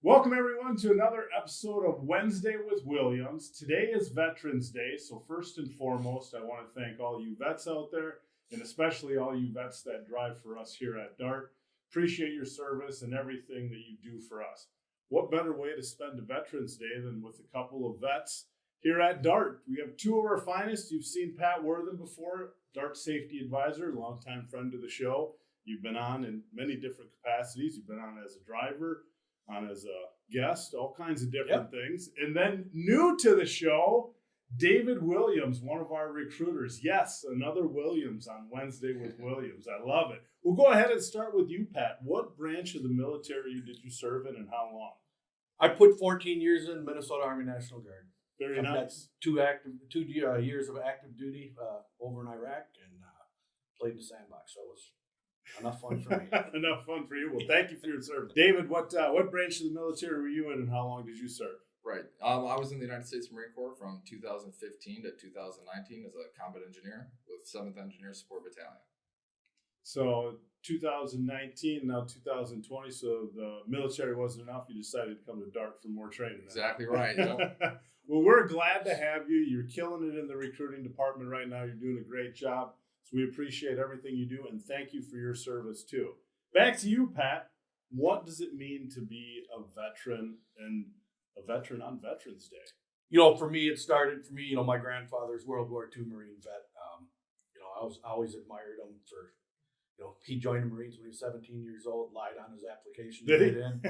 Welcome, everyone, to another episode of Wednesday with Williams. Today is Veterans Day, so first and foremost, I want to thank all you vets out there, and especially all you vets that drive for us here at DART. Appreciate your service and everything that you do for us. What better way to spend a Veterans Day than with a couple of vets here at DART? We have two of our finest. You've seen Pat Wortham before, DART Safety Advisor, longtime friend of the show. You've been on in many different capacities. You've been on as a driver, on as a guest, all kinds of different things. And then new to the show, David Williams, one of our recruiters. Yes, another Williams on Wednesday with Williams. I love it. We'll go ahead and start with you, Pat. What branch of the military did you serve in and how long? I put 14 years in Minnesota Army National Guard. Very nice. Two years of active duty over in Iraq and played in the sandbox. So it was enough fun for me. Enough fun for you. Well, thank you for your service. David, what branch of the military were you in and how long did you serve? Right. I was in the United States Marine Corps from 2015 to 2019 as a combat engineer with 7th Engineer Support Battalion. So 2019, now 2020, so the military wasn't enough. You decided to come to DART for more training. Exactly right. Yep. Well, we're glad to have you. You're killing it in the recruiting department right now. You're doing a great job. So we appreciate everything you do, and thank you for your service too. Back to you, Pat. What does it mean to be a veteran and a veteran on Veterans Day? For me, it started my grandfather's World War II Marine vet. I always admired him for, he joined the Marines when he was 17 years old, lied on his application to get in.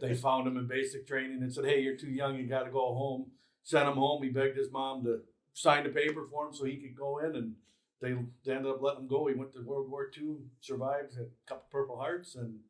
They found him in basic training and said, hey, you're too young, you got to go home. Sent him home. He begged his mom to sign the paper for him so he could go in, and they ended up letting him go. He went to World War II, survived, had a couple Purple Hearts, and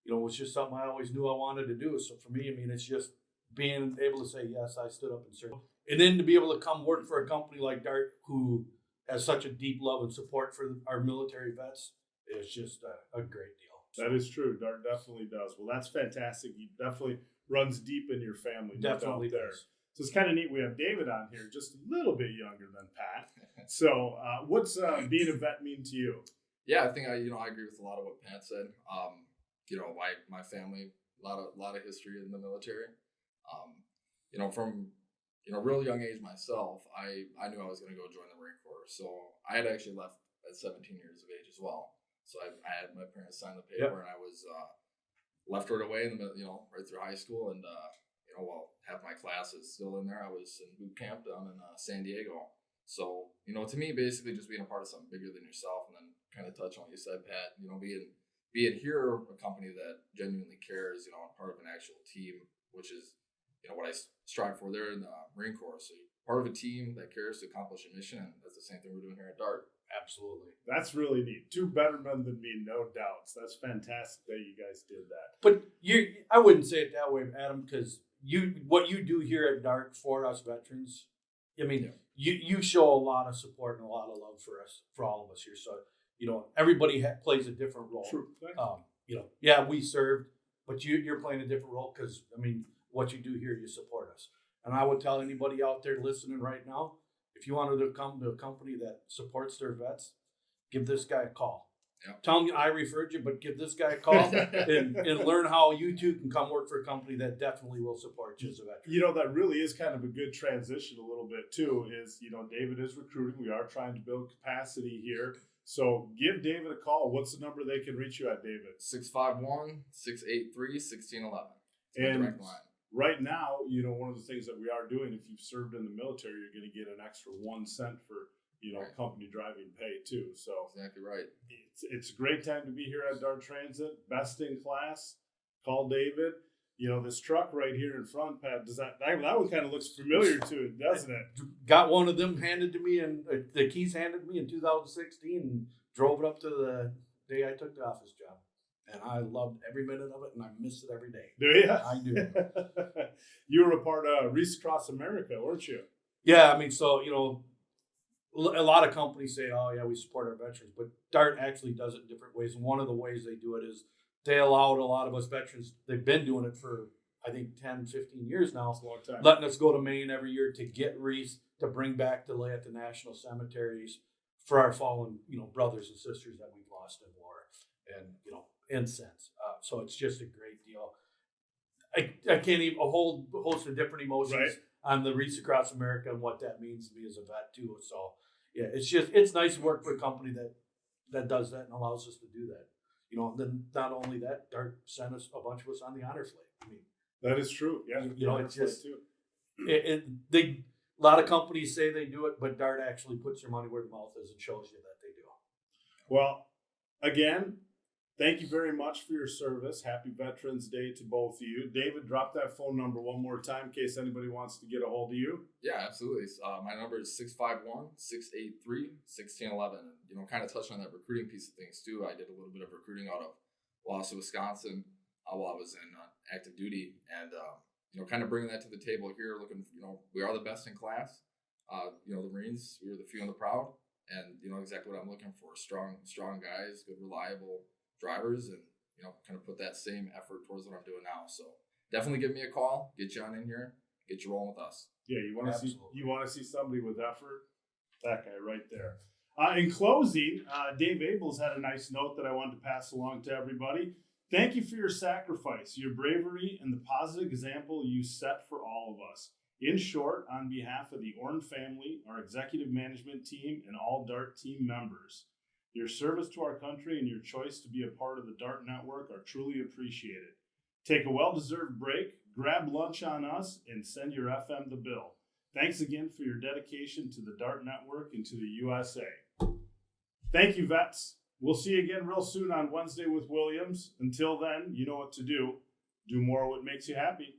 it was just something I always knew I wanted to do. So for me, it's just being able to say, yes, I stood up and served. And then to be able to come work for a company like DART who has such a deep love and support for our military vets is just a great deal. That is true. DART definitely does. Well, that's fantastic. He definitely runs deep in your family. Definitely there. does. So it's kind of neat. We have David on here, just a little bit younger than Pat. So what's being a vet mean to you? Yeah, I think I agree with a lot of what Pat said. My family, a lot of history in the military. From real young age myself, I knew I was going to go join the Marine Corps. So I had actually left at 17 years of age as well. So I had my parents sign the paper, and I was left right away in the right through high school, and half my classes still in there. I was in boot camp down in San Diego. So to me, basically just being a part of something bigger than yourself, and then kind of touch on what you said, Pat. Being here, a company that genuinely cares, part of an actual team, which is what I strive for there in the Marine Corps. So you're part of a team that cares to accomplish a mission, and that's the same thing we're doing here at DART. Absolutely. That's really neat. Two better men than me, no doubts. That's fantastic that you guys did that. But I wouldn't say it that way, Adam, because what you do here at DART for us veterans, you show a lot of support and a lot of love for us, for all of us here. So, everybody plays a different role. True. We served, but you're playing a different role because, what you do here, you support us. And I would tell anybody out there listening right now, if you wanted to come to a company that supports their vets, give this guy a call. Yep. Tell him I referred you, but give this guy a call and learn how you too can come work for a company that definitely will support you as a veteran. That really is kind of a good transition a little bit too, is, David is recruiting. We are trying to build capacity here. So give David a call. What's the number they can reach you at, David? 651-683-1611. And direct line. Right now, one of the things that we are doing, if you've served in the military, you're going to get an extra 1 cent for, Right. company driving pay too. So Exactly right. It's a great time to be here at DART Transit. Best in class. Call David. This truck right here in front, Pat, that one kind of looks familiar to it, doesn't it? Got one of them handed to me, and the keys handed to me in 2016, and drove it up to the day I took the office job. And I loved every minute of it, and I miss it every day. Do you? I do. You were a part of Reese Across America, weren't you? Yeah, a lot of companies say, oh, yeah, we support our veterans, but DART actually does it in different ways. And one of the ways they do it is they allowed a lot of us veterans, they've been doing it for, I think, 10, 15 years now, That's a long time. letting us go to Maine every year to get wreaths, to bring back to lay at the national cemeteries for our fallen, brothers and sisters that we've lost in war and, incense. So it's just a great deal. I can't even a whole host of different emotions Right. on the Reach Across America and what that means to me as a vet too. So yeah, it's nice to work for a company that does that and allows us to do that. You know, then not only that, Dart sent us a bunch of us on the honor flight. I mean, That is true. Yeah. You know, Yeah, it's just- too. a lot of companies say they do it, but Dart actually puts their money where the mouth is and shows you that they do. Well, again, thank you very much for your service. Happy Veterans Day to both of you. David, drop that phone number one more time in case anybody wants to get a hold of you. Yeah, absolutely. My number is 651-683-1611. And, you know, kind of touching on that recruiting piece of things too. I did a little bit of recruiting out of Wausau, Wisconsin while I was in active duty. And, you know, kind of bringing that to the table here, looking, you know, we are the best in class. You know, the Marines, we were the few and the proud. And, you know, exactly what I'm looking for. Strong guys, good, reliable drivers, and, you know, kind of put that same effort towards what I'm doing now. So definitely give me a call, get you on in here, get you rolling with us. Yeah, you want to Absolutely. see somebody with effort. That guy right there. In closing, Dave Abels had a nice note that I wanted to pass along to everybody. Thank you for your sacrifice, your bravery, and the positive example you set for all of us. In short, on behalf of the Orn family, our executive management team, and all DART team members, your service to our country and your choice to be a part of the DART network are truly appreciated. Take a well-deserved break, grab lunch on us, and send your FM the bill. Thanks again for your dedication to the DART network and to the USA. Thank you, vets. We'll see you again real soon on Wednesday with Williams. Until then, you know what to do. Do more of what makes you happy.